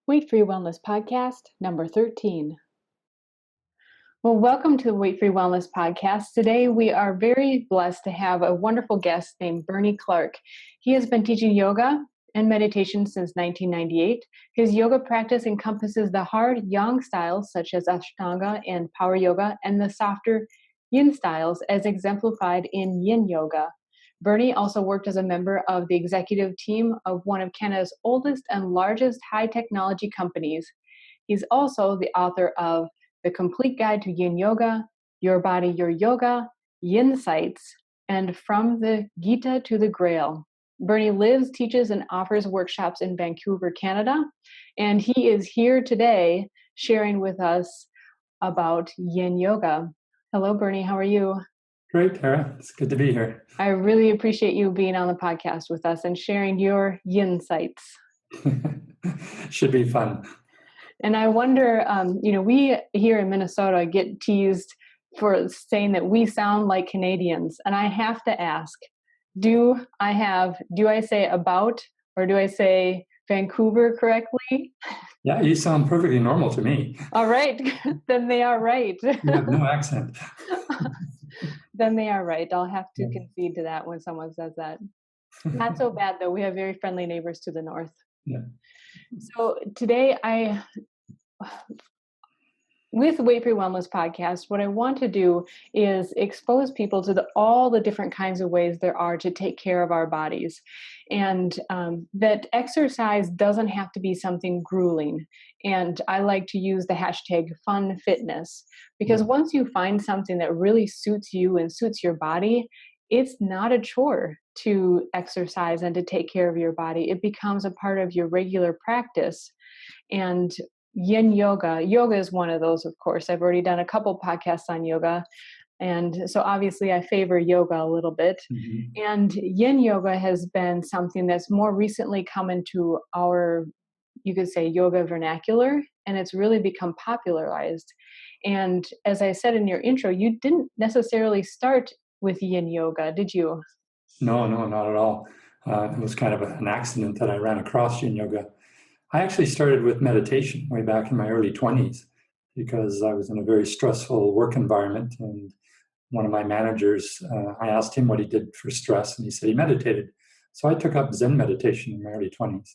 Weight Free Wellness Podcast, number 13. Well, welcome to the Weight Free Wellness Podcast. Today, we are very blessed to have a wonderful guest named Bernie Clark. He has been teaching yoga and meditation since 1998. His yoga practice encompasses the hard yang styles such as Ashtanga and Power Yoga and the softer Yin styles as exemplified in Yin Yoga. Bernie also worked as a member of the executive team of one of Canada's oldest and largest high technology companies. He's also the author of The Complete Guide to Yin Yoga, Your Body, Your Yoga, Yin Insights, and From the Gita to the Grail. Bernie lives, teaches, and offers workshops in Vancouver, Canada, and he is here today sharing with us about Yin Yoga. Hello, Bernie. How are you? Great, Tara. It's good to be here. I really appreciate you being on the podcast with us and sharing your Yin Insights. Should be fun. And I wonder, we here in Minnesota get teased for saying that we sound like Canadians. And I have to ask, do I say about or do I say Vancouver correctly? Yeah, you sound perfectly normal to me. All right. Then they are right. You have no accent. Then they are right. I'll have to concede to that when someone says that. Not so bad, though. We have very friendly neighbors to the north. Yeah. So today with Weight Free Wellness Podcast, what I want to do is expose people to all the different kinds of ways there are to take care of our bodies. And that exercise doesn't have to be something grueling. And I like to use the hashtag fun fitness, because once you find something that really suits you and suits your body, it's not a chore to exercise and to take care of your body. It becomes a part of your regular practice. And Yin Yoga is one of those, of course. I've already done a couple podcasts on yoga. And so obviously I favor yoga a little bit. Mm-hmm. And Yin Yoga has been something that's more recently come into our, you could say, yoga vernacular, and it's really become popularized. And as I said in your intro, you didn't necessarily start with Yin Yoga, did you? No, not at all. It was kind of an accident that I ran across Yin Yoga. I actually started with meditation way back in my early 20s because I was in a very stressful work environment, and one of my managers, I asked him what he did for stress, and he said he meditated. So I took up Zen meditation in my early 20s.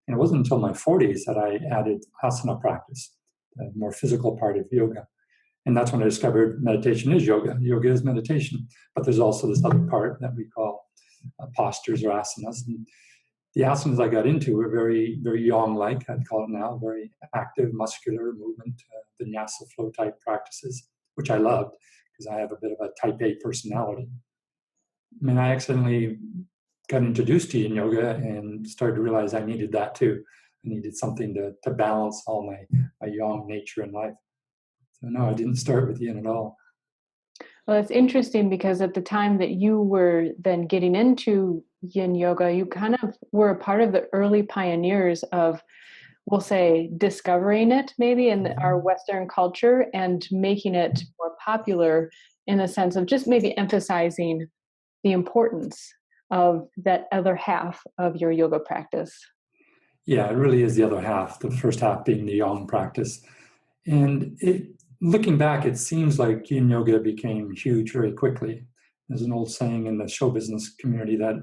And it wasn't until my 40s that I added asana practice, the more physical part of yoga. And that's when I discovered meditation is yoga. Yoga is meditation. But there's also this other part that we call postures or asanas. And the asanas I got into were very, very yang-like, I'd call it now, very active, muscular movement, vinyasa flow type practices, which I loved because I have a bit of a type A personality. I mean, I accidentally got introduced to Yin Yoga and started to realize I needed that too. I needed something to balance all my yang nature in life. So no, I didn't start with Yin at all. Well, it's interesting because at the time that you were then getting into Yin Yoga, you kind of were a part of the early pioneers of, we'll say, discovering it maybe in our Western culture and making it more popular in the sense of just maybe emphasizing the importance of that other half of your yoga practice. Yeah, it really is the other half, the first half being the yang practice. And looking back, it seems like Yin Yoga became huge very quickly. There's an old saying in the show business community that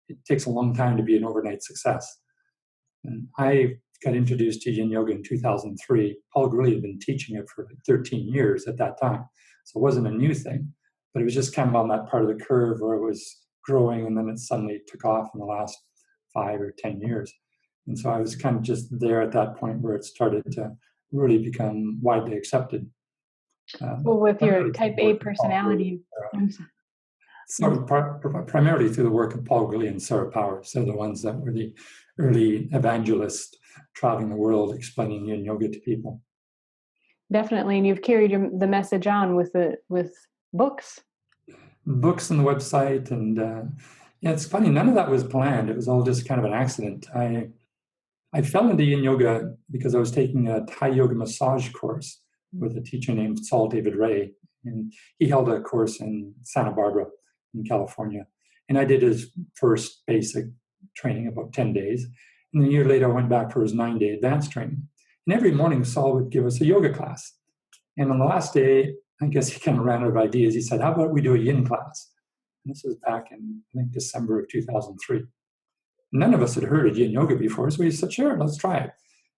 it takes a long time to be an overnight success. And I got introduced to Yin Yoga in 2003. Paul really had been teaching it for 13 years at that time. So it wasn't a new thing, but it was just kind of on that part of the curve where it was growing, and then it suddenly took off in the last 5 or 10 years. And so I was kind of just there at that point where it started to really become widely accepted. Well, with your type A personality. Primarily through the work of Paul Grilly and Sarah Powers. They're the ones that were the early evangelists traveling the world explaining Yin Yoga to people. Definitely, and you've carried the message on with books. Books on the website, and it's funny, none of that was planned. It was all just kind of an accident. I fell into Yin Yoga because I was taking a Thai yoga massage course with a teacher named Saul David Ray, and he held a course in Santa Barbara in California. And I did his first basic training, about 10 days. And then a year later, I went back for his 9-day advanced training. And every morning, Saul would give us a yoga class. And on the last day, I guess he kind of ran out of ideas. He said, how about we do a yin class? And this was back in, I think, December of 2003. None of us had heard of yin yoga before, so we said, sure, let's try it.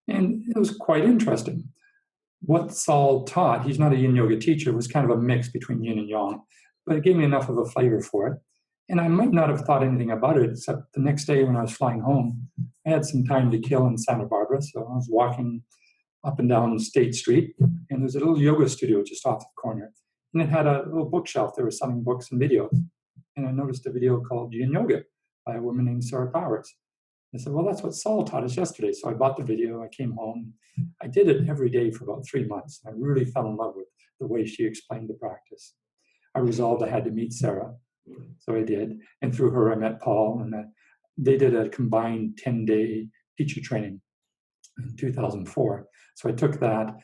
And it was quite interesting. What Saul taught, he's not a yin yoga teacher, was kind of a mix between yin and yang, but it gave me enough of a flavor for it. And I might not have thought anything about it, except the next day when I was flying home, I had some time to kill in Santa Barbara. So I was walking up and down State Street, and there's a little yoga studio just off the corner. And it had a little bookshelf. They were selling books and videos. And I noticed a video called Yin Yoga by a woman named Sarah Powers. I said, well, that's what Saul taught us yesterday. So I bought the video. I came home. I did it every day for about 3 months. I really fell in love with the way she explained the practice. I resolved I had to meet Sarah. So I did. And through her, I met Paul. And they did a combined 10-day teacher training in 2004. So I took that.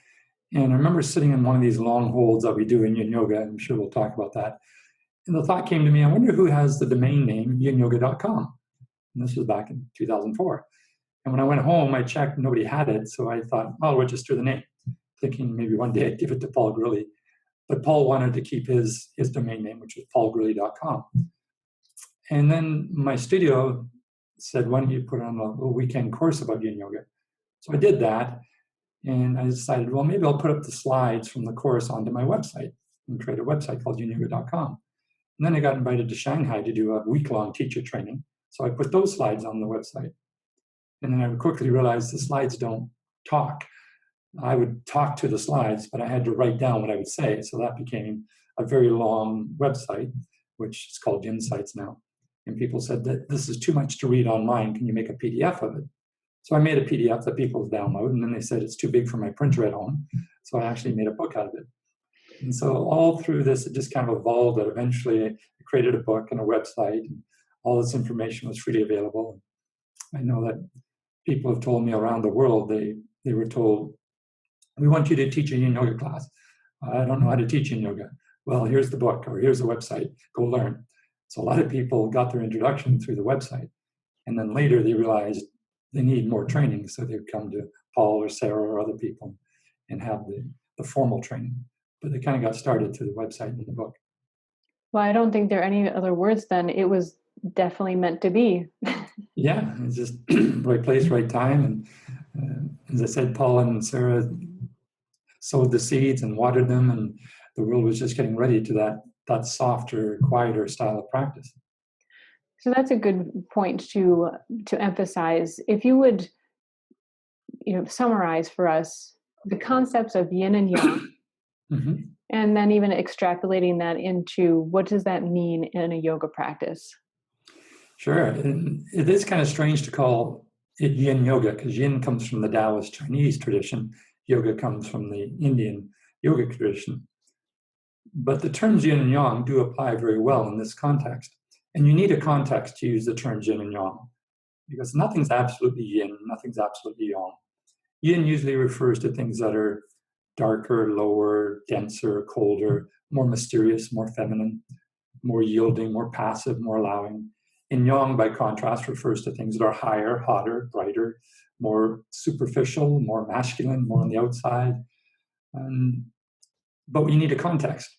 And I remember sitting in one of these long holds that we do in Yin Yoga. I'm sure we'll talk about that. And the thought came to me, I wonder who has the domain name yinyoga.com. And this was back in 2004. And when I went home, I checked, nobody had it. So I thought, I'll register the name, thinking maybe one day I'd give it to Paul Grilly. But Paul wanted to keep his domain name, which was paulgrilly.com. And then my studio said, why don't you put on a weekend course about yin yoga? So I did that. And I decided, well, maybe I'll put up the slides from the course onto my website and create a website called yinyoga.com. And then I got invited to Shanghai to do a week-long teacher training. So I put those slides on the website. And then I quickly realized the slides don't talk. I would talk to the slides, but I had to write down what I would say. So that became a very long website, which is called Yin Insights now. And people said that this is too much to read online. Can you make a PDF of it? So I made a PDF that people would download. And then they said it's too big for my printer at home. So I actually made a book out of it. And so all through this, it just kind of evolved that eventually I created a book and a website. And all this information was freely available. I know that people have told me around the world, they were told, we want you to teach a yin yoga class. I don't know how to teach yin yoga. Well, here's the book, or here's the website, go learn. So a lot of people got their introduction through the website. And then later they realized they need more training. So they'd come to Paul or Sarah or other people and have the formal training. But they kind of got started through the website and the book. Well, I don't think there are any other words then. It was definitely meant to be. Yeah, it's just right place, right time. And as I said, Paul and Sarah sowed the seeds and watered them, and the world was just getting ready to that softer, quieter style of practice. So that's a good point to emphasize. If you would, summarize for us the concepts of yin and yang, Mm-hmm. and then even extrapolating that into what does that mean in a yoga practice? Sure. And it is kind of strange to call it yin yoga because yin comes from the Taoist Chinese tradition. Yoga comes from the Indian yoga tradition. But the terms yin and yang do apply very well in this context. And you need a context to use the terms yin and yang because nothing's absolutely yin, nothing's absolutely yang. Yin usually refers to things that are darker, lower, denser, colder, more mysterious, more feminine, more yielding, more passive, more allowing. And yang, by contrast, refers to things that are higher, hotter, brighter, more superficial, more masculine, more on the outside. But we need a context.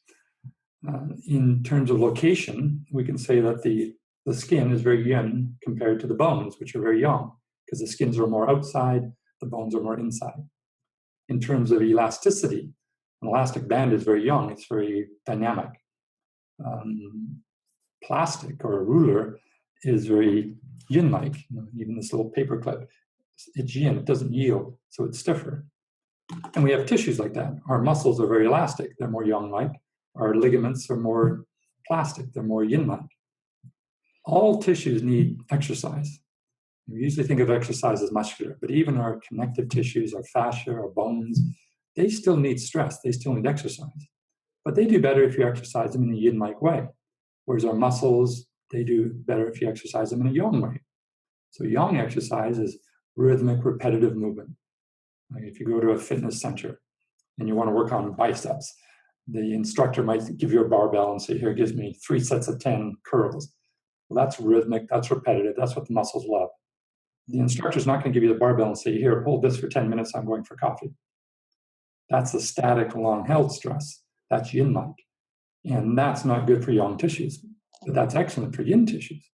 In terms of location, we can say that the skin is very yin compared to the bones, which are very yang, because the skins are more outside, the bones are more inside. In terms of elasticity, an elastic band is very yang, it's very dynamic. Plastic or a ruler is very yin-like. Even this little paper clip, it's yin, it doesn't yield, so it's stiffer. And we have tissues like that. Our muscles are very elastic, they're more yang-like. Our ligaments are more plastic, they're more yin-like. All tissues need exercise. We usually think of exercise as muscular, but even our connective tissues, our fascia, our bones, they still need stress, they still need exercise. But they do better if you exercise them in a yin-like way. Whereas our muscles, they do better if you exercise them in a yang way. So yang exercise is rhythmic, repetitive movement. Like if you go to a fitness center and you want to work on biceps, the instructor might give you a barbell and say, here, gives me 3 sets of 10 curls. Well, that's rhythmic, that's repetitive, that's what the muscles love. The instructor's not going to give you the barbell and say, here, hold this for 10 minutes, I'm going for coffee. That's a static, long-held stress. That's yin-like. And that's not good for yang tissues, but that's excellent for yin tissues.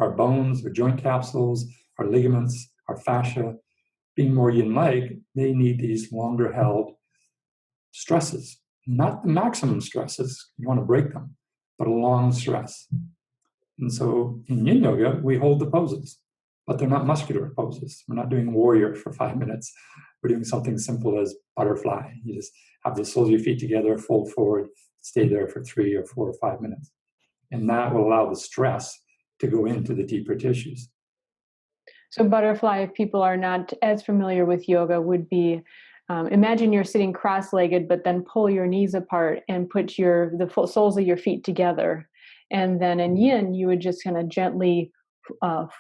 Our bones, our joint capsules, our ligaments, our fascia, being more yin-like, they need these longer-held stresses. Not the maximum stresses, you want to break them, but a long stress. And so in Yin Yoga, we hold the poses, but they're not muscular poses. We're not doing warrior for 5 minutes. We're doing something simple as butterfly. You just have the soles of your feet together, fold forward, stay there for 3 or 4 or 5 minutes. And that will allow the stress to go into the deeper tissues. So butterfly, if people are not as familiar with yoga, would be imagine you're sitting cross-legged, but then pull your knees apart and put the full soles of your feet together. And then in yin, you would just kind of gently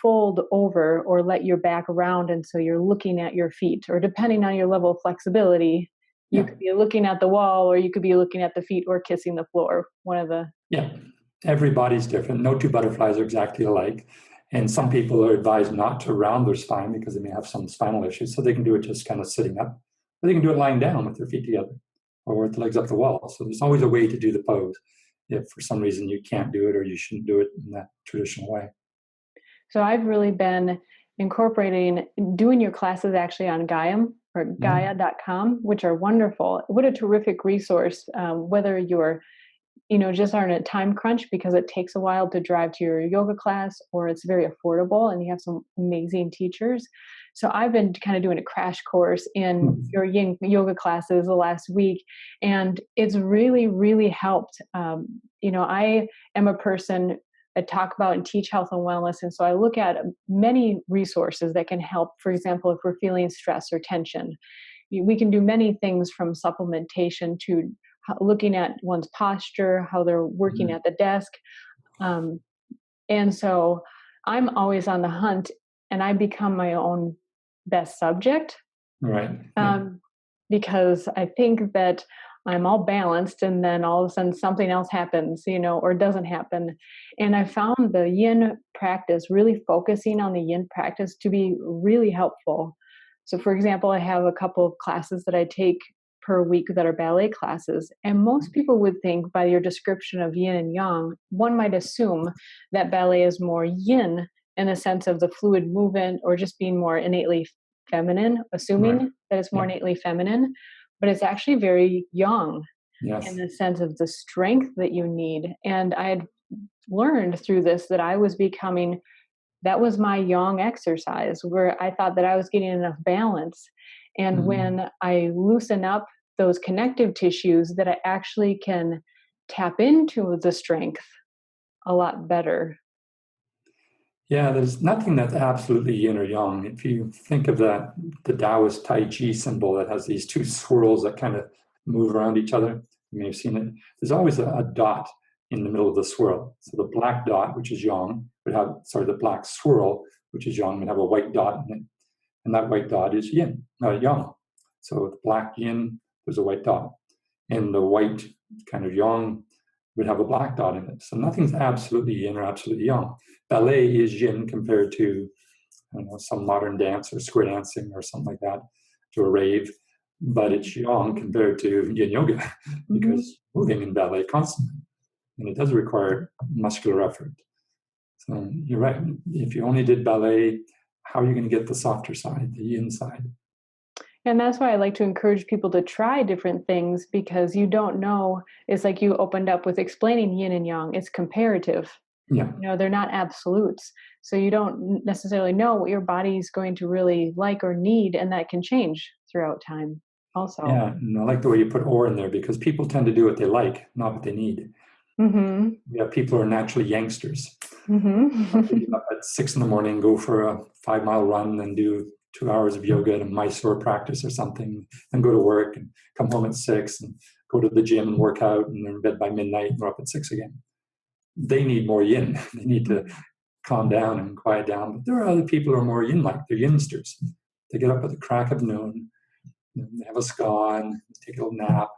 fold over or let your back around. And so you're looking at your feet, or depending on your level of flexibility, you could be looking at the wall, or you could be looking at the feet or kissing the floor. One of the... Yeah, everybody's different. No two butterflies are exactly alike. And some people are advised not to round their spine because they may have some spinal issues. So they can do it just kind of sitting up, or they can do it lying down with their feet together or with the legs up the wall. So there's always a way to do the pose if for some reason you can't do it or you shouldn't do it in that traditional way. So I've really been incorporating, doing your classes actually on Gaiam or Gaia.com, which are wonderful. What a terrific resource, whether you're just aren't a time crunch because it takes a while to drive to your yoga class, or it's very affordable and you have some amazing teachers. So I've been kind of doing a crash course in your yin yoga classes the last week, and it's really, really helped. I am a person I talk about and teach health and wellness. And so I look at many resources that can help. For example, if we're feeling stress or tension, we can do many things from supplementation to looking at one's posture, how they're working at the desk. And so I'm always on the hunt, and I become my own best subject. Right. Because I think that I'm all balanced, and then all of a sudden something else happens, or doesn't happen. And I found the yin practice, really focusing on the yin practice, to be really helpful. So for example, I have a couple of classes that I take per week that are ballet classes. And most people would think, by your description of yin and yang, one might assume that ballet is more yin in the sense of the fluid movement, or just being more innately feminine, assuming that it's more innately feminine. But it's actually very yang in the sense of the strength that you need. And I had learned through this that that was my yang exercise, where I thought that I was getting enough balance. And when I loosen up those connective tissues, that I actually can tap into the strength a lot better. Yeah, there's nothing that's absolutely yin or yang. If you think of the Taoist Tai Chi symbol that has these two swirls that kind of move around each other, you may have seen it. There's always a dot in the middle of the swirl. So the black dot, which is yang, the black swirl, which is yang, would have a white dot in it. And that white dot is yang. So the black yin, there's a white dot. And the white kind of yang would have a black dot in it. So nothing's absolutely yin or absolutely yang. Ballet is yin compared to some modern dance or square dancing or something like that, to a rave. But it's yang compared to yin yoga because moving in ballet constantly. And it does require muscular effort. So you're right. If you only did ballet, how are you going to get the softer side, the yin side? And that's why I like to encourage people to try different things, because you don't know. It's like you opened up with explaining yin and yang. It's comparative. Yeah. They're not absolutes. So you don't necessarily know what your body's going to really like or need, and that can change throughout time also. Yeah, and I like the way you put or in there, because people tend to do what they like, not what they need. We have people who are naturally youngsters. They get up at 6 a.m, go for a 5-mile run, and do 2 hours of yoga at a Mysore practice or something, and go to work and come home at 6 and go to the gym and work out, and they're in bed by midnight and they're up at 6 again. They need more yin. They need to calm down and quiet down. But there are other people who are more yin-like. They're yinsters. They get up at the crack of noon, they have a scone, take a little nap,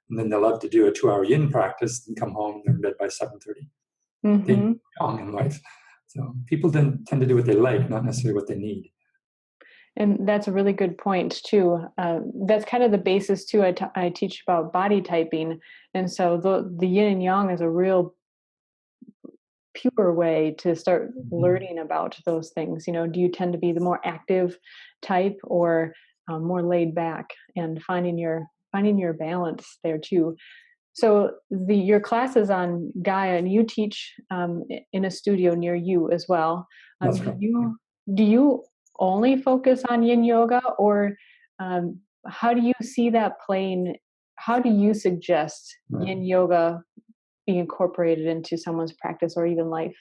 and then they love to do a 2-hour yin practice and come home and they're in bed by 7:30. They're young in life. So people tend to do what they like, not necessarily what they need. And that's a really good point too. That's kind of the basis too. I teach about body typing, and so the yin and yang is a real pure way to start Mhm. learning about those things. Do you tend to be the more active type, or more laid back, and finding your balance there too. So your class is on Gaia, and you teach in a studio near you as well. That's Do correct. you only focus on Yin Yoga, or um, how do you see that playing? How do you suggest Right. Yin Yoga be incorporated into someone's practice or even life?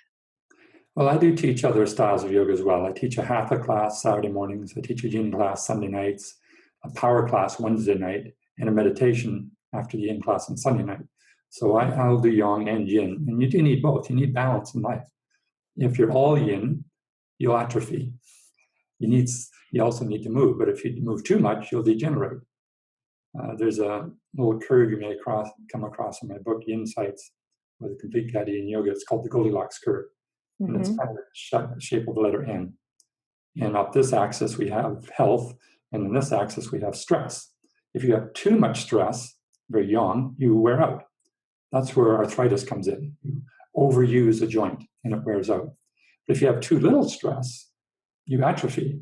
Well, I do teach other styles of yoga as well. I teach a hatha class Saturday mornings. I teach a yin class Sunday nights, a power class Wednesday night, and a meditation after the yin class on Sunday night. So I'll do yang and yin, and you do need both. You need balance in life. If you're all yin, you'll atrophy. You also need to move, but if you move too much, you'll degenerate. There's a little curve you may come across in my book, Yin Insights, with a complete guide to yin yoga. It's called the Goldilocks curve, and it's Hmm. kind of the shape of the letter N. And up this axis, we have health, and in this axis, we have stress. If you have too much stress, very yang, you wear out. That's where arthritis comes in. You overuse a joint, and it wears out. But if you have too little stress, you atrophy,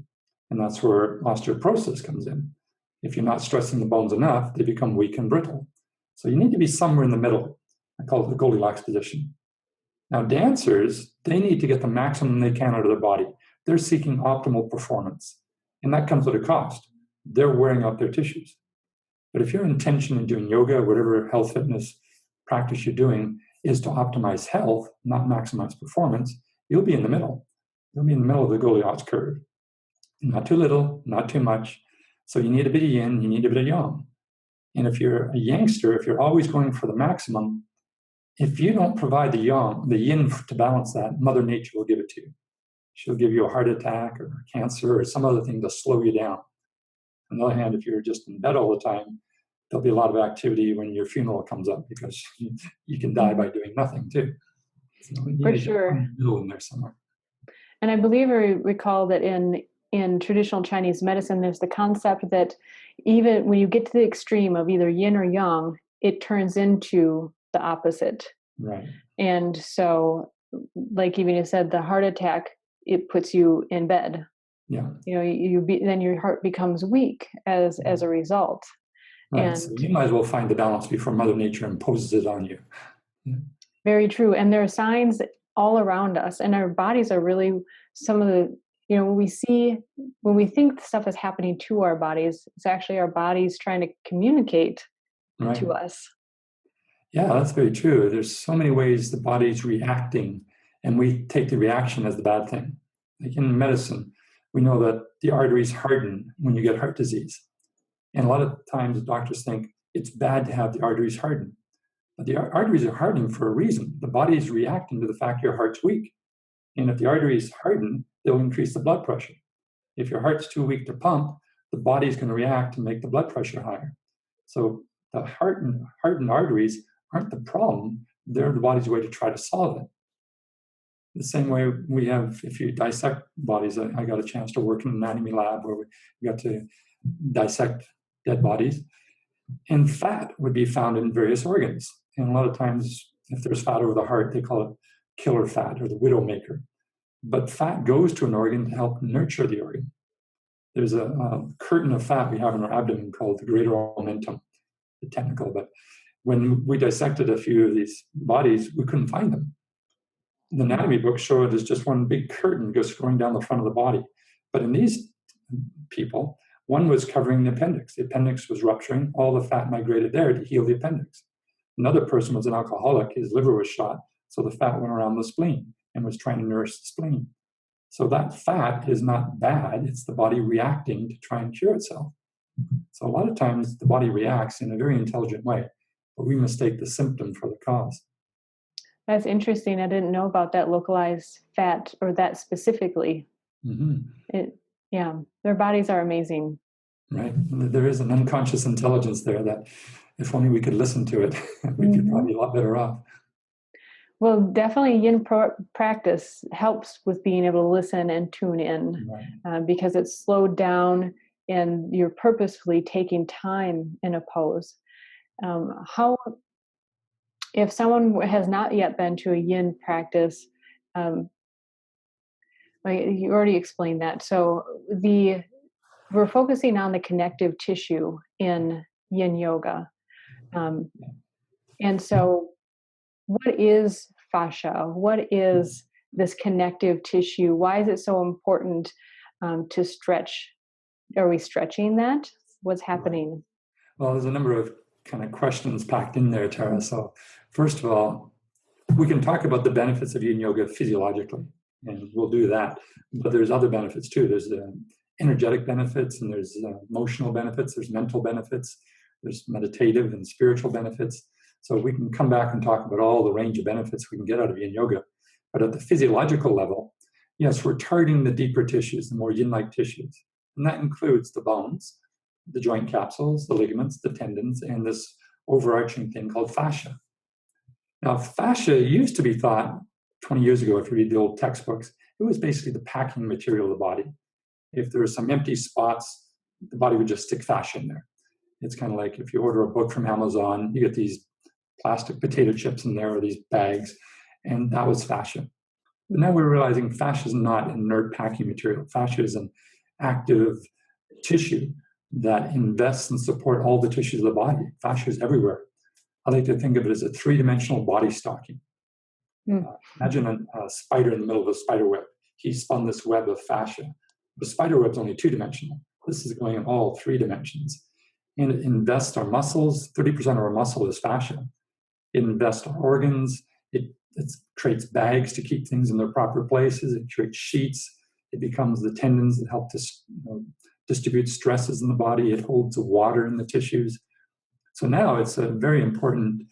and that's where osteoporosis comes in. If you're not stressing the bones enough, they become weak and brittle. So you need to be somewhere in the middle. I call it the Goldilocks position. Now, dancers, they need to get the maximum they can out of their body. They're seeking optimal performance, and that comes at a cost. They're wearing out their tissues. But if your intention in doing yoga, whatever health fitness practice you're doing, is to optimize health, not maximize performance, you'll be in the middle. You'll be in the middle of the Goldilocks curve. Not too little, not too much. So you need a bit of yin, you need a bit of yang. And if you're a youngster, if you're always going for the maximum, if you don't provide the yang, the yin to balance that, Mother Nature will give it to you. She'll give you a heart attack or cancer or some other thing to slow you down. On the other hand, if you're just in bed all the time, there'll be a lot of activity when your funeral comes up because you can die by doing nothing too. So you For need to sure. find the middle in there somewhere. And I believe I recall that in traditional Chinese medicine, there's the concept that even when you get to the extreme of either yin or yang, it turns into the opposite. Right. And so, like even you said, the heart attack, it puts you in bed. Yeah. Then your heart becomes weak as a result. Right. So And you might as well find the balance before Mother Nature imposes it on you. Yeah. very true. And there are signs all around us, and our bodies are really some of the, when we think stuff is happening to our bodies, it's actually our bodies trying to communicate Right. to us. Yeah, that's very true. There's so many ways the body's reacting, and we take the reaction as the bad thing. Like in medicine, we know that the arteries harden when you get heart disease. And a lot of times doctors think it's bad to have the arteries harden. But the arteries are hardening for a reason. The body is reacting to the fact your heart's weak. And if the arteries harden, they'll increase the blood pressure. If your heart's too weak to pump, the body's going to react and make the blood pressure higher. So the hardened arteries aren't the problem. They're the body's way to try to solve it. The same way we have, if you dissect bodies, I got a chance to work in an anatomy lab where we got to dissect dead bodies. And fat would be found in various organs. And a lot of times, if there's fat over the heart, they call it killer fat or the widowmaker. But fat goes to an organ to help nurture the organ. There's a curtain of fat we have in our abdomen called the greater omentum, the technical. But when we dissected a few of these bodies, we couldn't find them. The anatomy books show it as just one big curtain just going down the front of the body. But in these people, one was covering the appendix. The appendix was rupturing. All the fat migrated there to heal the appendix. Another person was an alcoholic. His liver was shot. So the fat went around the spleen and was trying to nourish the spleen. So that fat is not bad. It's the body reacting to try and cure itself. So a lot of times the body reacts in a very intelligent way, but we mistake the symptom for the cause. That's interesting. I didn't know about that localized fat, or that specifically. Mm-hmm. Yeah, their bodies are amazing. Right. There is an unconscious intelligence there that if only we could listen to it, we'd be Mm-hmm. probably a lot better off. Well, definitely yin practice helps with being able to listen and tune in, Right. because it's slowed down and you're purposefully taking time in a pose. How, if someone has not yet been to a yin practice, um, like you already explained that. So we're focusing on the connective tissue in yin yoga. Um, and so what is fascia? What is this connective tissue? Why is it so important to stretch? Are we stretching that? What's Right. happening? Well, there's a number of kind of questions packed in there, Tara. So first of all, we can talk about the benefits of yin yoga physiologically, and we'll do that. But there's other benefits too. There's energetic benefits, and there's emotional benefits, there's mental benefits, there's meditative and spiritual benefits. So we can come back and talk about all the range of benefits we can get out of yin yoga. But at the physiological level, yes, we're targeting the deeper tissues, the more yin-like tissues. And that includes the bones, the joint capsules, the ligaments, the tendons, and this overarching thing called fascia. Now, fascia used to be thought 20 years ago, if you read the old textbooks, it was basically the packing material of the body. If there were some empty spots, the body would just stick fascia in there. It's kind of like if you order a book from Amazon, you get these plastic potato chips in there or these bags, and that was fascia. But now we're realizing fascia is not an inert packing material. Fascia is an active tissue that invests and support all the tissues of the body. Fascia is everywhere. I like to think of it as a three-dimensional body stocking. Imagine a spider in the middle of a spider web. He spun this web of fascia. The spider web's only two-dimensional. This is going in all three dimensions. And it invests our muscles. 30% of our muscle is fascia. It invests our organs. It creates bags to keep things in their proper places. It creates sheets. It becomes the tendons that help to distribute stresses in the body. It holds the water in the tissues. So now it's a very important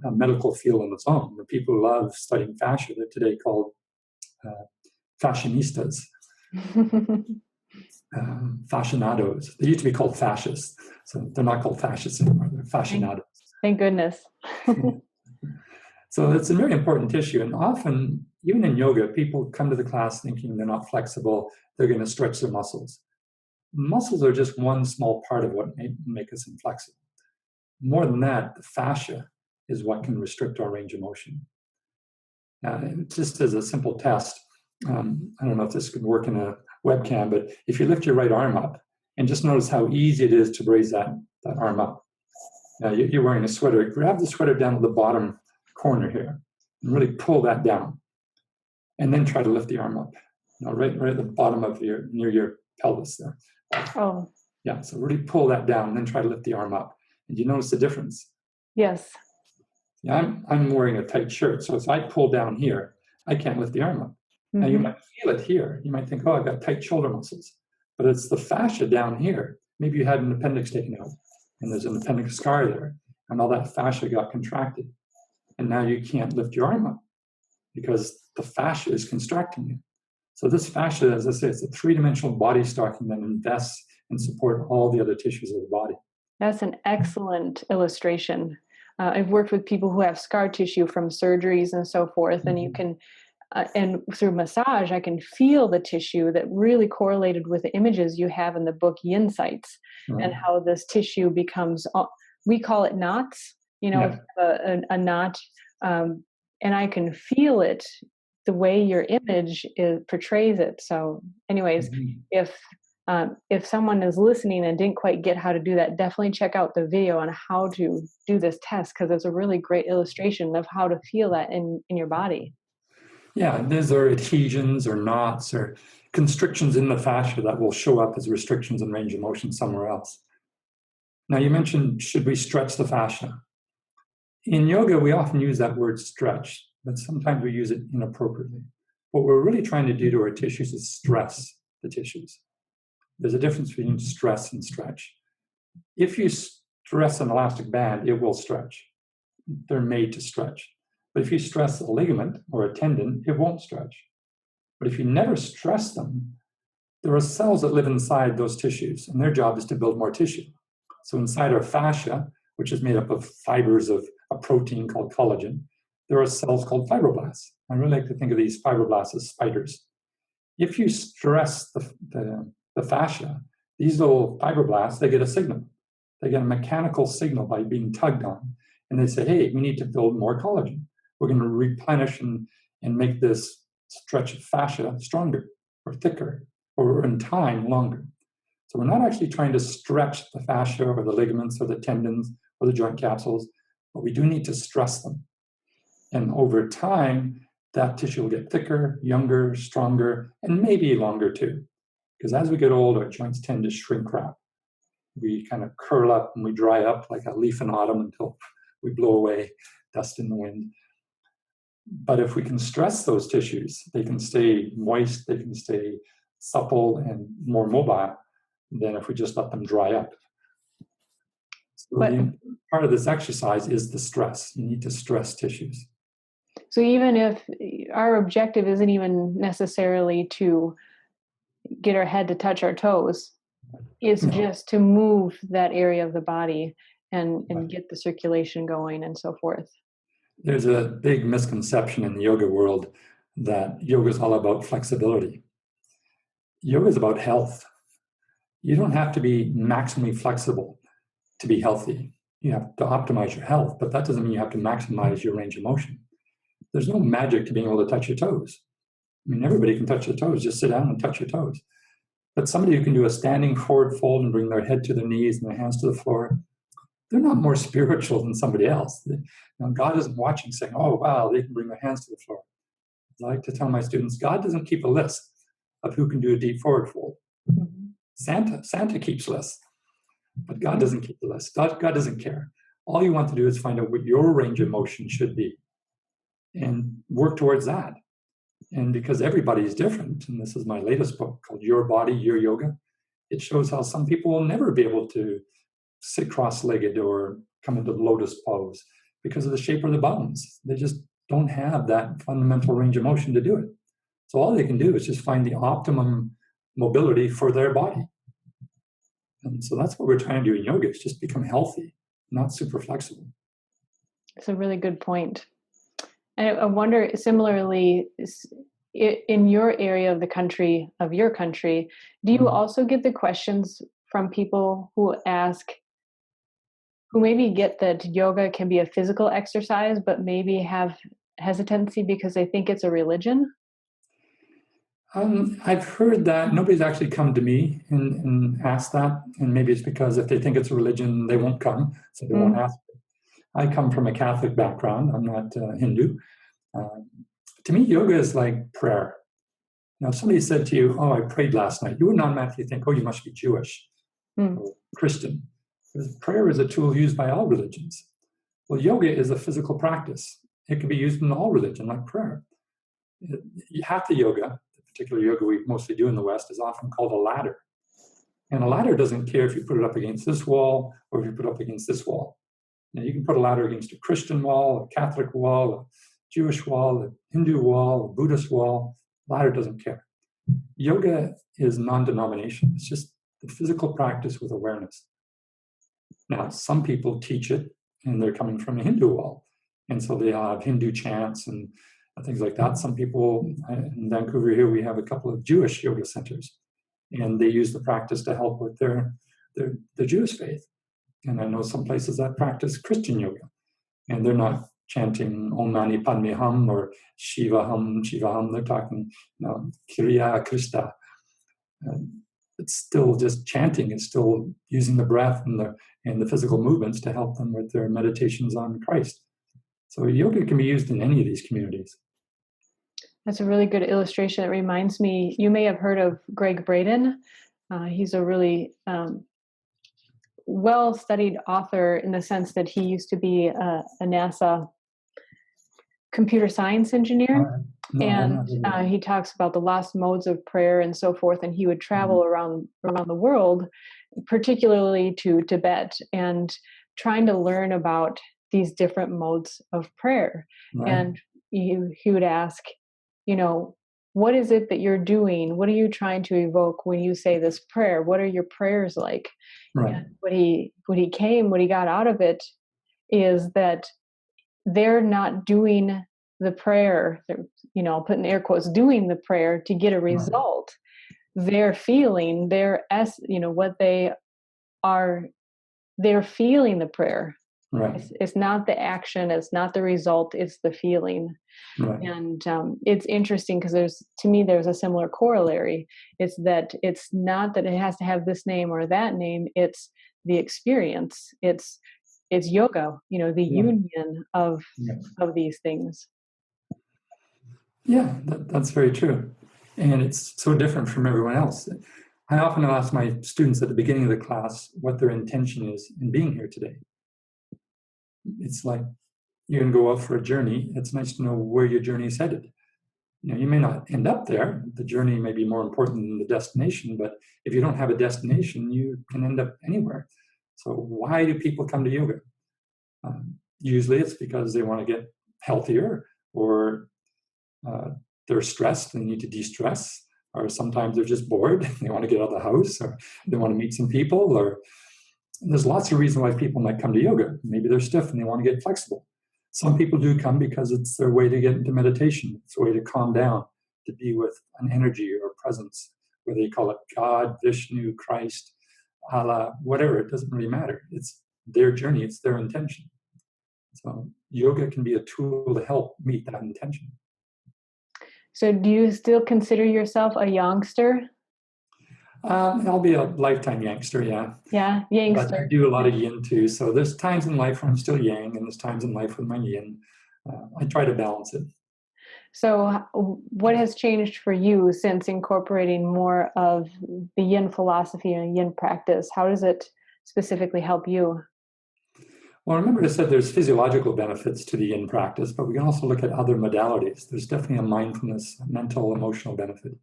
medical field on its own. The people who love studying fascia, they're today called fashionistas, fascinados. They used to be called fascists, so they're not called fascists anymore. They're fashionados. Thank goodness. So it's a very important tissue, and often, even in yoga, people come to the class thinking they're not flexible, they're going to stretch their muscles. Muscles are just one small part of what make us inflexible. More than that, the fascia is what can restrict our range of motion. Just as a simple test, I don't know if this could work in a webcam, but if you lift your right arm up and just notice how easy it is to raise that arm up. Now you're wearing a sweater, grab the sweater down to the bottom corner here and really pull that down. And then try to lift the arm up. Right at the bottom of near your pelvis there. Oh. Yeah, so really pull that down and then try to lift the arm up. And you notice the difference? Yes. Yeah, I'm wearing a tight shirt, so if I pull down here, I can't lift the arm up. Now you might feel it here. You might think, oh, I've got tight shoulder muscles. But it's the fascia down here. Maybe you had an appendix taken out, and there's an appendix scar there, and all that fascia got contracted. And now you can't lift your arm up because the fascia is constricting you. So this fascia, as I say, it's a three-dimensional body stocking that invests and support all the other tissues of the body. That's an excellent illustration. I've worked with people who have scar tissue from surgeries and so forth, and you can, and through massage, I can feel the tissue that really correlated with the images you have in the book Yin Insights, and how this tissue becomes, we call it knots, a knot, and I can feel it the way your image portrays it. So anyways, if someone is listening and didn't quite get how to do that, definitely check out the video on how to do this test, because it's a really great illustration of how to feel that in your body. Yeah, these are adhesions or knots or constrictions in the fascia that will show up as restrictions in range of motion somewhere else. Now you mentioned, should we stretch the fascia? In yoga, we often use that word stretch, but sometimes we use it inappropriately. What we're really trying to do to our tissues is stress the tissues. There's a difference between stress and stretch. If you stress an elastic band, it will stretch. They're made to stretch. But if you stress a ligament or a tendon, it won't stretch. But if you never stress them, there are cells that live inside those tissues, and their job is to build more tissue. So inside our fascia, which is made up of fibers of a protein called collagen, there are cells called fibroblasts. I really like to think of these fibroblasts as spiders. If you stress the fascia, these little fibroblasts, they get a signal. They get a mechanical signal by being tugged on. And they say, hey, we need to build more collagen. We're going to replenish and make this stretch of fascia stronger or thicker or in time longer. So we're not actually trying to stretch the fascia or the ligaments or the tendons or the joint capsules, but we do need to stress them. And over time, that tissue will get thicker, younger, stronger, and maybe longer too. Because as we get older, joints tend to shrink wrap. We kind of curl up and we dry up like a leaf in autumn until we blow away, dust in the wind. But if we can stress those tissues, they can stay moist, they can stay supple and more mobile than if we just let them dry up. So part of this exercise is the stress. You need to stress tissues. So even if our objective isn't even necessarily to get our head to touch our toes, it's just to move that area of the body and get the circulation going and so forth. There's a big misconception in the yoga world that yoga is all about flexibility. Yoga is about health. You don't have to be maximally flexible to be healthy. You have to optimize your health, but that doesn't mean you have to maximize your range of motion. There's no magic to being able to touch your toes. I mean, everybody can touch their toes. Just sit down and touch your toes. But somebody who can do a standing forward fold and bring their head to their knees and their hands to the floor, they're not more spiritual than somebody else. God isn't watching saying, oh, wow, they can bring their hands to the floor. I like to tell my students, God doesn't keep a list of who can do a deep forward fold. Santa keeps lists, but God doesn't keep the list. God doesn't care. All you want to do is find out what your range of motion should be and work towards that. And because everybody is different, and this is my latest book called Your Body, Your Yoga, it shows how some people will never be able to sit cross-legged or come into the lotus pose because of the shape of the bones. They just don't have that fundamental range of motion to do it. So all they can do is just find the optimum mobility for their body. And so that's what we're trying to do in yoga, is just become healthy, not super flexible. It's a really good point. And I wonder, similarly, in your area of the country, do you also get the questions from people who maybe get that yoga can be a physical exercise, but maybe have hesitancy because they think it's a religion? I've heard that. Nobody's actually come to me and asked that. And maybe it's because if they think it's a religion, they won't come, so they won't ask. I come from a Catholic background. I'm not Hindu. To me, yoga is like prayer. Now, if somebody said to you, oh, I prayed last night, you would automatically think, oh, you must be Jewish or Christian. Because prayer is a tool used by all religions. Well, yoga is a physical practice. It can be used in all religion, like prayer. Hatha yoga, the particular yoga we mostly do in the West, is often called a ladder. And a ladder doesn't care if you put it up against this wall or if you put it up against this wall. Now, you can put a ladder against a Christian wall, a Catholic wall, a Jewish wall, a Hindu wall, a Buddhist wall. Ladder doesn't care. Yoga is non-denomination. It's just the physical practice with awareness. Now, some people teach it, and they're coming from a Hindu wall. And so they have Hindu chants and things like that. Some people, in Vancouver here, we have a couple of Jewish yoga centers, and they use the practice to help with their Jewish faith. And I know some places that practice Christian yoga, and they're not chanting Om Mani Padme Hum or Shiva Hum, Shiva Hum. They're talking, Kriya Krista. It's still just chanting. It's still using the breath and the physical movements to help them with their meditations on Christ. So yoga can be used in any of these communities. That's a really good illustration. It reminds me, you may have heard of Greg Braden. He's a really well-studied author in the sense that he used to be a NASA computer science engineer. He talks about the lost modes of prayer and so forth, and he would travel around the world, particularly to Tibet, and trying to learn about these different modes of prayer. Right. And he would ask, what is it that you're doing? What are you trying to evoke when you say this prayer? What are your prayers like? Right. And what he got out of it is that they're not doing the prayer, I'll put in air quotes, doing the prayer to get a Right. result. They're feeling what they are, they're feeling the prayer. Right. It's not the action, it's not the result, it's the feeling. Right. And it's interesting because there's a similar corollary. It's that it's not that it has to have this name or that name. It's the experience. It's yoga. The Yeah. union of Yeah. these things. Yeah, that's very true. And it's so different from everyone else. I often ask my students at the beginning of the class what their intention is in being here today. It's like you're going to go out for a journey. It's nice to know where your journey is headed. You may not end up there. The journey may be more important than the destination, but if you don't have a destination, you can end up anywhere. So why do people come to yoga? Usually it's because they want to get healthier, or they're stressed, they need to de-stress, or sometimes they're just bored, they want to get out of the house, or they want to meet some people, or there's lots of reasons why people might come to yoga. Maybe they're stiff and they want to get flexible. Some people do come because it's their way to get into meditation. It's a way to calm down, to be with an energy or a presence, whether you call it God, Vishnu, Christ, Allah, whatever, it doesn't really matter. It's their journey, it's their intention. So yoga can be a tool to help meet that intention. So do you still consider yourself a youngster? I'll be a lifetime youngster, yeah. Yeah, But I youngster. do a lot of yin too. So there's times in life where I'm still yang, and there's times in life with my yin. I try to balance it. So what has changed for you since incorporating more of the yin philosophy and yin practice? How does it specifically help you? Well, remember I said there's physiological benefits to the yin practice, but we can also look at other modalities. There's definitely a mindfulness, a mental, emotional benefit.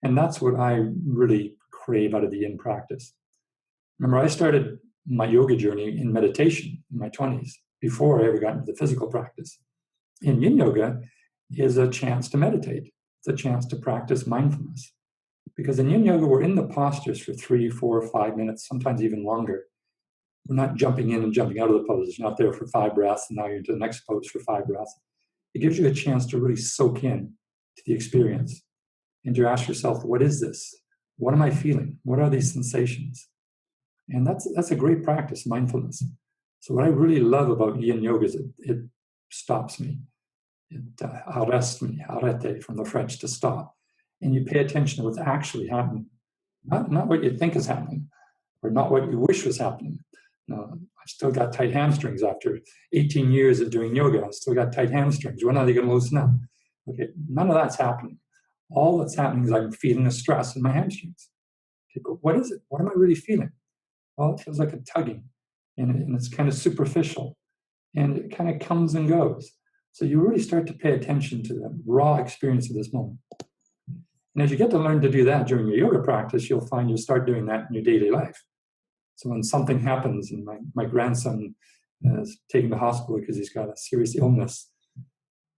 And that's what I really crave out of the yin practice. Remember, I started my yoga journey in meditation in my 20s, before I ever got into the physical practice. In yin yoga is a chance to meditate. It's a chance to practice mindfulness. Because in yin yoga, we're in the postures for 3, 4, 5 minutes, sometimes even longer. We're not jumping in and jumping out of the poses. You're not there for 5 breaths and now you're into the next pose for 5 breaths. It gives you a chance to really soak in to the experience and to ask yourself, what is this? What am I feeling? What are these sensations? And that's a great practice, mindfulness. So what I really love about yin yoga is it stops me. It arrests me, arrête from the French, to stop. And you pay attention to what's actually happening, not what you think is happening, or not what you wish was happening. No, I've still got tight hamstrings after 18 years of doing yoga. I've still got tight hamstrings. When are they going to loosen up? Okay, none of that's happening. All that's happening is I'm feeling a stress in my hamstrings. Okay, but what is it? What am I really feeling? Well, it feels like a tugging, and it's kind of superficial, and it kind of comes and goes. So you really start to pay attention to the raw experience of this moment. And as you get to learn to do that during your yoga practice, you'll find you'll start doing that in your daily life. So when something happens, and my grandson is taken to hospital because he's got a serious illness,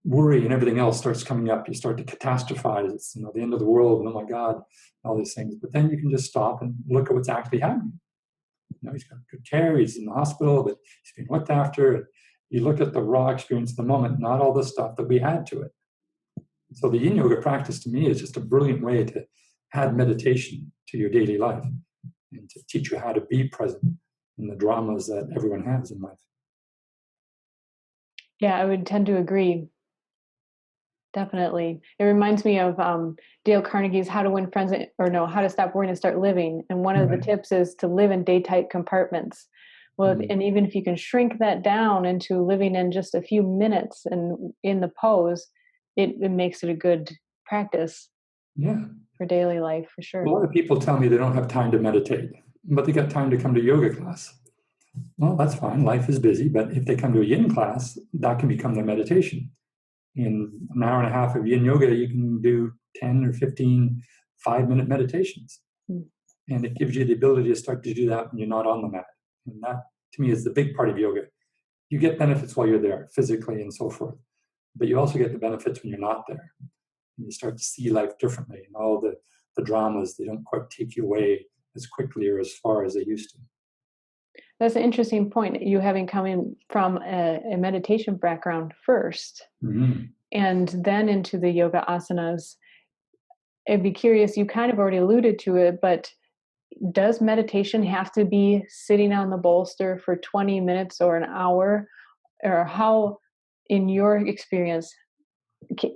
worry and everything else starts coming up. You start to catastrophize. It's the end of the world, and oh my God, all these things. But then you can just stop and look at what's actually happening. He's got good care. He's in the hospital, but he's being looked after. And you look at the raw experience of the moment, not all the stuff that we add to it. So the yin yoga practice to me is just a brilliant way to add meditation to your daily life and to teach you how to be present in the dramas that everyone has in life. Yeah, I would tend to agree. Definitely. It reminds me of Dale Carnegie's How to Win Friends, or no, How to Stop Worrying and Start Living. And one of the Right. tips is to live in day-tight compartments. Well, and even if you can shrink that down into living in just a few minutes and in the pose, it makes it a good practice. Yeah. For daily life, for sure. A lot of people tell me they don't have time to meditate, but they got time to come to yoga class. Well, that's fine. Life is busy, but if they come to a yin class, that can become their meditation. In an hour and a half of yin yoga, you can do 10 or 15 5-minute meditations. And it gives you the ability to start to do that when you're not on the mat. And that, to me, is the big part of yoga. You get benefits while you're there, physically and so forth. But you also get the benefits when you're not there. And you start to see life differently. And all the dramas, they don't quite take you away as quickly or as far as they used to. That's an interesting point. You having come in from a meditation background first Mhm. and then into the yoga asanas. I'd be curious, you kind of already alluded to it, but does meditation have to be sitting on the bolster for 20 minutes or an hour? Or how, in your experience,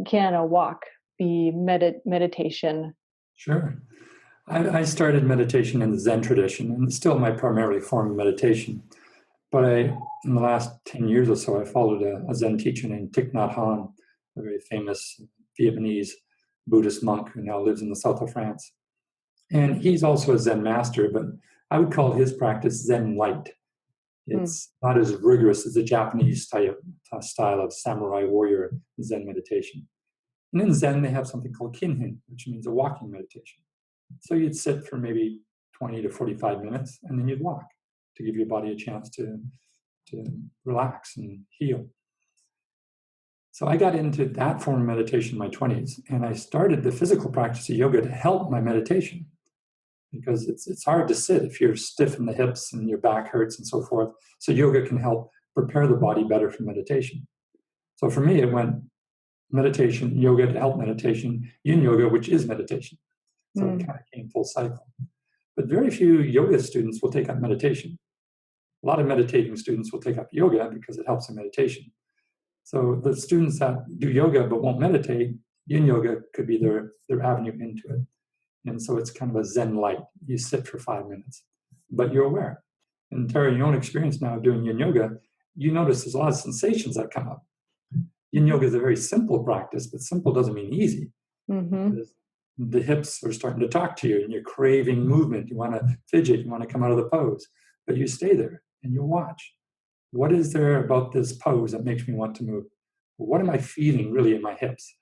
can a walk be meditation? Sure. I started meditation in the Zen tradition, and it's still my primary form of meditation. But in the last 10 years or so, I followed a Zen teacher named Thich Nhat Hanh, a very famous Vietnamese Buddhist monk who now lives in the south of France. And he's also a Zen master, but I would call his practice Zen light. Hmm. It's not as rigorous as the Japanese style of samurai warrior Zen meditation. And in Zen, they have something called kinhin, which means a walking meditation. So you'd sit for maybe 20 to 45 minutes, and then you'd walk to give your body a chance to relax and heal. So I got into that form of meditation in my 20s, and I started the physical practice of yoga to help my meditation because it's hard to sit if you're stiff in the hips and your back hurts and so forth. So yoga can help prepare the body better for meditation. So for me, it went meditation, yoga to help meditation, yin yoga, which is meditation. So it Hmm. kind of came full cycle. But very few yoga students will take up meditation. A lot of meditating students will take up yoga because it helps in meditation. So the students that do yoga but won't meditate, yin yoga could be their avenue into it. And so it's kind of a Zen light. You sit for 5 minutes, but you're aware. And Tara, your own experience now doing yin yoga, you notice there's a lot of sensations that come up. Yin yoga is a very simple practice, but simple doesn't mean easy Mm-hmm. because the hips are starting to talk to you and you're craving movement. You want to fidget, you want to come out of the pose, but you stay there and you watch. What is there about this pose that makes me want to move? What am I feeling really in my hips?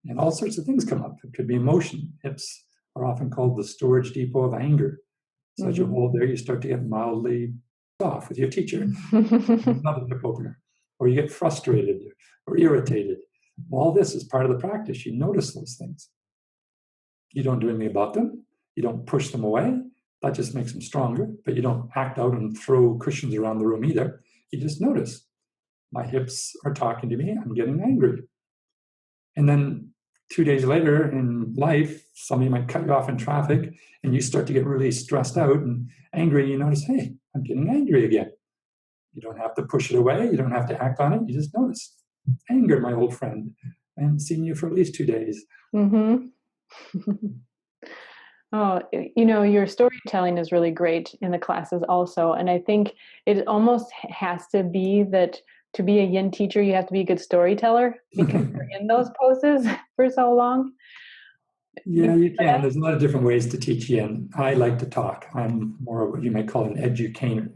And all sorts of things come up. It could be emotion. Hips are often called the storage depot of anger. So as you Mm-hmm. hold there, you start to get mildly off with your teacher. Another hip opener. Or you get frustrated or irritated. All this is part of the practice. You notice those things. You don't do anything about them. You don't push them away. That just makes them stronger. But you don't act out and throw cushions around the room either. You just notice. My hips are talking to me. I'm getting angry. And then 2 days later in life, somebody might cut you off in traffic and you start to get really stressed out and angry. You notice, hey, I'm getting angry again. You don't have to push it away. You don't have to act on it. You just notice. Anger, my old friend. I haven't seen you for at least 2 days. Mm-hmm. Oh, your storytelling is really great in the classes also. And I think it almost has to be that to be a yin teacher, you have to be a good storyteller because you're in those poses for so long. Yeah, you can. There's a lot of different ways to teach yin. I like to talk. I'm more of what you might call an edutainer.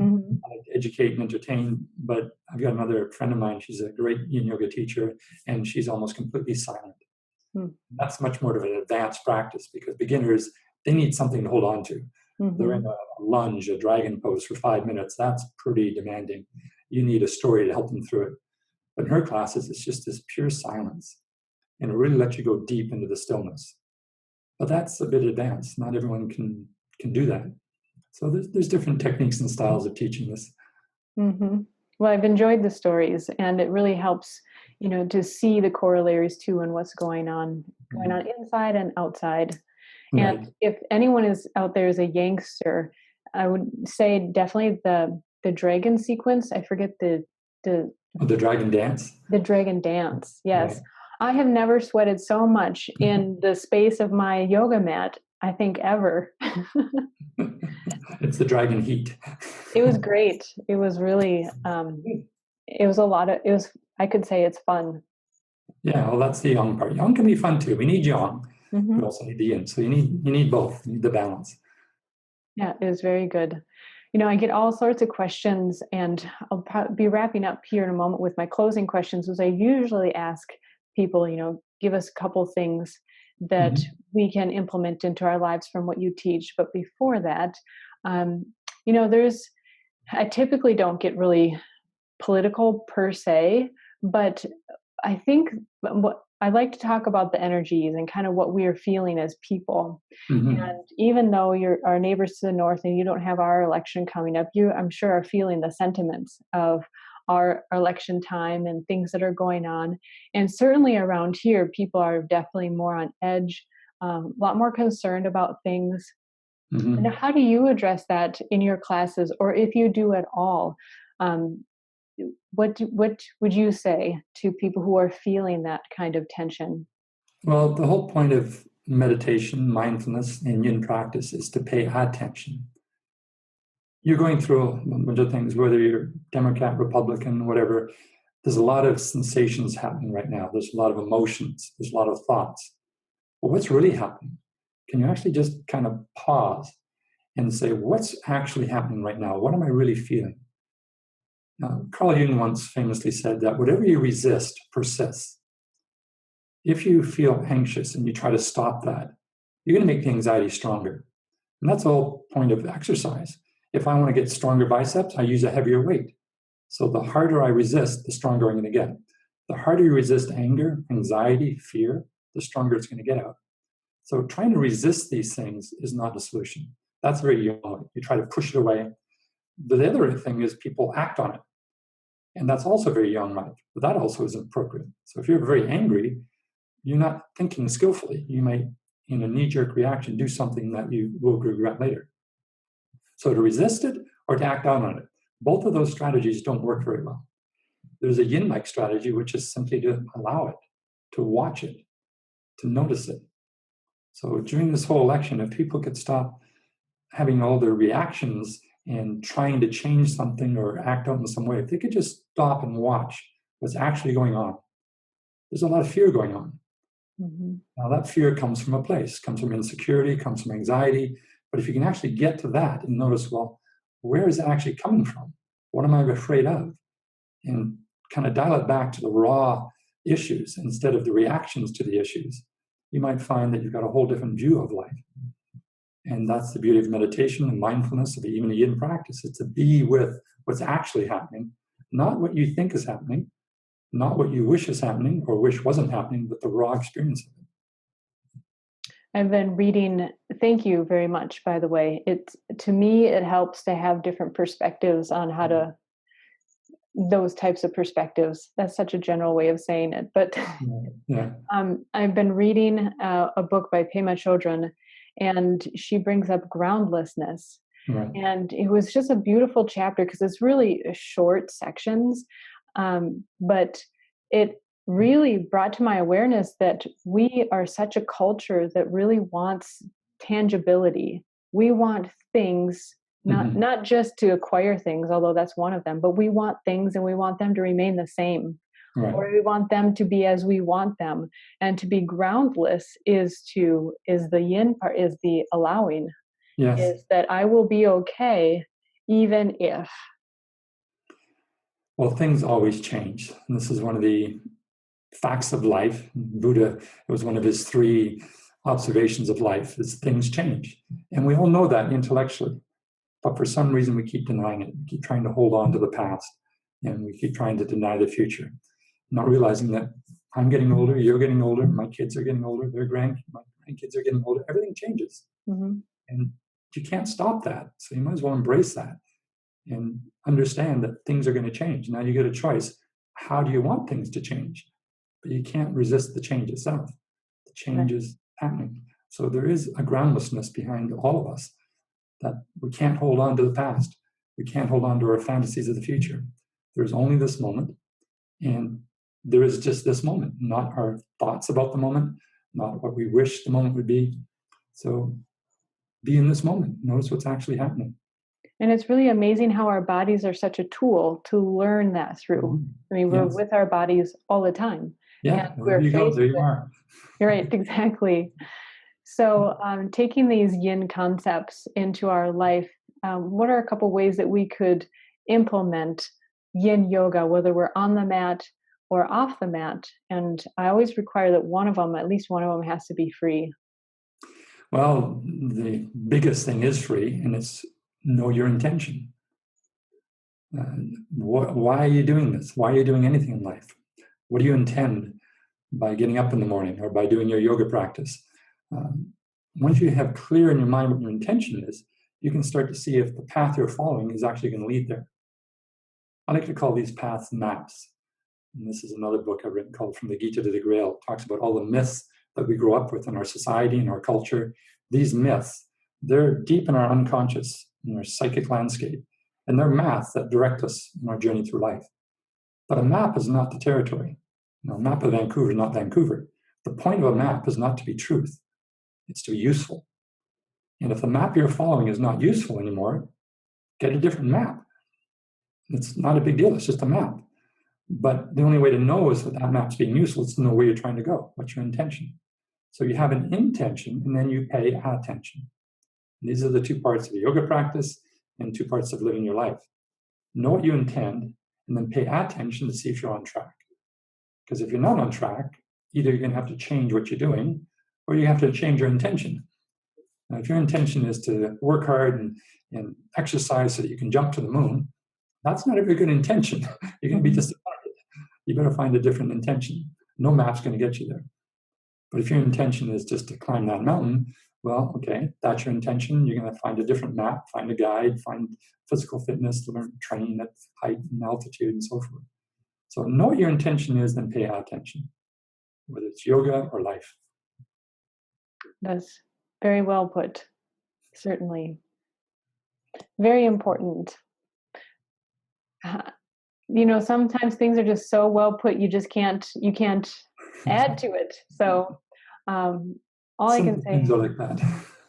Mm-hmm. I like to educate and entertain, but I've got another friend of mine. She's a great yin yoga teacher, and she's almost completely silent. That's much more of an advanced practice because beginners, they need something to hold on to. They're Mm-hmm. in a lunge, a dragon pose for 5 minutes. That's pretty demanding. You need a story to help them through it. But in her classes, it's just this pure silence. And it really lets you go deep into the stillness. But that's a bit advanced. Not everyone can do that. So there's different techniques and styles of teaching this. Mm-hmm. Well, I've enjoyed the stories, and it really helps, to see the corollaries too and what's going on inside and outside. And Right. if anyone is out there as a Yangster, I would say definitely the dragon sequence. I forget the Oh, the dragon dance. the dragon dance. Right. Yes, I have never sweated so much in the space of my yoga mat, I think, ever. It's the dragon heat. It was great. It was really. It was a lot of. It was. I could say it's fun. Yeah, well, that's the yang part. Yang can be fun too. We need yang. We Hmm. also need the yin. So you need both. You need the balance. Yeah, it was very good. I get all sorts of questions, and I'll be wrapping up here in a moment with my closing questions, as I usually ask people, give us a couple things that Mhm. we can implement into our lives from what you teach. But before that, um, there's, I typically don't get really political per se, but I think what I like to talk about the energies and kind of what we are feeling as people. Hmm. And even though you're our neighbors to the north and you don't have our election coming up, you, I'm sure, are feeling the sentiments of our election time and things that are going on. And certainly around here, people are definitely more on edge, a lot more concerned about things. And Hmm. how do you address that in your classes, or if you do at all? Um, what would you say to people who are feeling that kind of tension? Well, the whole point of meditation, mindfulness, and yin practice is to pay attention. You're going through a bunch of things, whether you're Democrat, Republican, whatever. There's a lot of sensations happening right now. There's a lot of emotions. There's a lot of thoughts. But what's really happening? Can you actually just kind of pause and say, what's actually happening right now? What am I really feeling? Carl Jung once famously said that whatever you resist persists. If you feel anxious and you try to stop that, you're going to make the anxiety stronger. And that's the whole point of exercise. If I want to get stronger biceps, I use a heavier weight. So the harder I resist, the stronger I'm going to get. The harder you resist anger, anxiety, fear, the stronger it's going to get out. So trying to resist these things is not a solution. That's very young. You try to push it away. The other thing is people act on it. And that's also very young life, but that also isn't appropriate. So if you're very angry, you're not thinking skillfully. You might, in a knee-jerk reaction, do something that you will regret later. So to resist it or to act out on it, both of those strategies don't work very well. There's a yin-like strategy, which is simply to allow it, to watch it, to notice it. So during this whole election, if people could stop having all their reactions and trying to change something or act out in some way, if they could just stop and watch what's actually going on, there's a lot of fear going on. Hmm. Now, that fear comes from a place, comes from insecurity, comes from anxiety. But if you can actually get to that and notice, well, where is it actually coming from? What am I afraid of? And kind of dial it back to the raw issues instead of the reactions to the issues, you might find that you've got a whole different view of life. And that's the beauty of meditation and mindfulness, of even a yin practice. It's to be with what's actually happening, not what you think is happening, not what you wish is happening or wish wasn't happening, but the raw experience of it. I've been reading, thank you very much, by the way. It's, to me, it helps to have different perspectives on how to, those types of perspectives. That's such a general way of saying it. But Yeah. I've been reading a book by Pema Chodron, and she brings up groundlessness. Right. And it was just a beautiful chapter because it's really short sections. But it really brought to my awareness that we are such a culture that really wants tangibility. We want things, Mm-hmm. not just to acquire things, although that's one of them, but we want things and we want them to remain the same, Right. or we want them to be as we want them. And to be groundless is the yin part, is the allowing, Yes. is that I will be okay even if. Well, things always change. And this is one of the facts of life. Buddha, it was one of his three observations of life, is things change. And we all know that intellectually. But for some reason, we keep denying it. We keep trying to hold on to the past, and we keep trying to deny the future, not realizing that I'm getting older, you're getting older, my kids are getting older, my grandkids are getting older. Everything changes. Mhm. And you can't stop that. So you might as well embrace that and understand that things are going to change. Now you get a choice. How do you want things to change? But you can't resist the change itself. The change Right. is happening. So there is a groundlessness behind all of us, that we can't hold on to the past. We can't hold on to our fantasies of the future. There's only this moment, and there is just this moment, not our thoughts about the moment, not what we wish the moment would be. So be in this moment. Notice what's actually happening. And it's really amazing how our bodies are such a tool to learn that through. Mhm. I mean, we're Yes. with our bodies all the time, and Yeah. Wherever we're you go, faced there you with, are. you're right, exactly. So, taking these yin concepts into our life, what are a couple ways that we could implement yin yoga, whether we're on the mat or off the mat? And I always require that one of them, at least one of them, has to be free. Well, the biggest thing is free, and it's know your intention. Why are you doing this? Why are you doing anything in life? What do you intend? by getting up in the morning or by doing your yoga practice. Once you have clear in your mind what your intention is, you can start to see if the path you're following is actually going to lead there. I like to call these paths maps. And this is another book I've written called From the Gita to the Grail. It talks about all the myths that we grow up with in our society and our culture. These myths, they're deep in our unconscious, in our psychic landscape, and they're maps that direct us in our journey through life. But a map is not the territory. A map of Vancouver is not Vancouver. The point of a map is not to be truth. It's to be useful. And if the map you're following is not useful anymore, get a different map. It's not a big deal. It's just a map. But the only way to know is that that map's being useful is to know where you're trying to go. What's your intention? So you have an intention, and then you pay attention. And these are the two parts of the yoga practice and two parts of living your life. Know what you intend, and then pay attention to see if you're on track. Because if you're not on track, either you're going to have to change what you're doing, or you have to change your intention. Now, if your intention is to work hard and exercise so that you can jump to the moon, that's not a very good intention. You're going to be disappointed. You better find a different intention. No map's going to get you there. But if your intention is just to climb that mountain, well, okay, that's your intention. You're going to find a different map, find a guide, find physical fitness to learn to train at height and altitude and so forth. So know what your intention is, then pay attention, whether it's yoga or life. That's very well put. Certainly. Very important. Sometimes things are just so well put, you can't add to it. So all I can say, things are like that.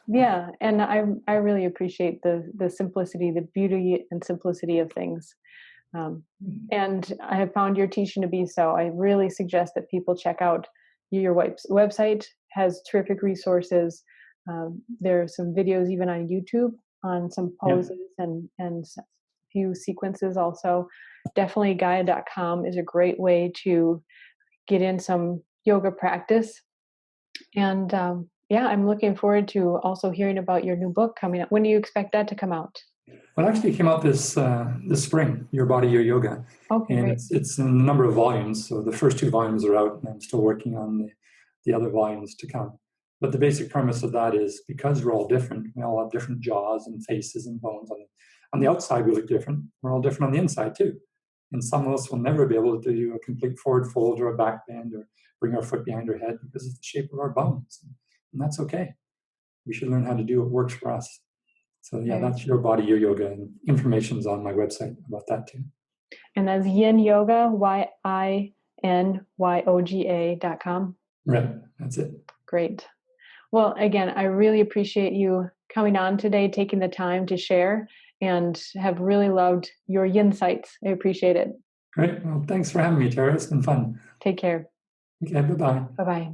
Yeah, and I really appreciate the simplicity, the beauty and simplicity of things. And I have found your teaching to be so. I really suggest that people check out your website. Has terrific resources. There are some videos even on YouTube on some poses and a few sequences also. Definitely Gaia.com is a great way to get in some yoga practice. And I'm looking forward to also hearing about your new book coming up. When do you expect that to come out? Well, it actually came out this spring, Your Body, Your Yoga. Okay, and great. it's in a number of volumes. So the first 2 volumes are out, and I'm still working on the other volumes to come. But the basic premise of that is because we're all different, we all have different jaws and faces and bones. On the outside, we look different. We're all different on the inside, too. And some of us will never be able to do a complete forward fold or a back bend or bring our foot behind our head because of the shape of our bones. And that's okay. We should learn how to do what works for us. So that's Your Body, Your Yoga, and information's on my website about that too. And that's Yin Yoga, YINYOGA.com. Right, that's it. Great. Well, again, I really appreciate you coming on today, taking the time to share, and have really loved your Yin Insights. I appreciate it. Great. Well, thanks for having me, Tara. It's been fun. Take care. Okay, bye-bye. Bye-bye.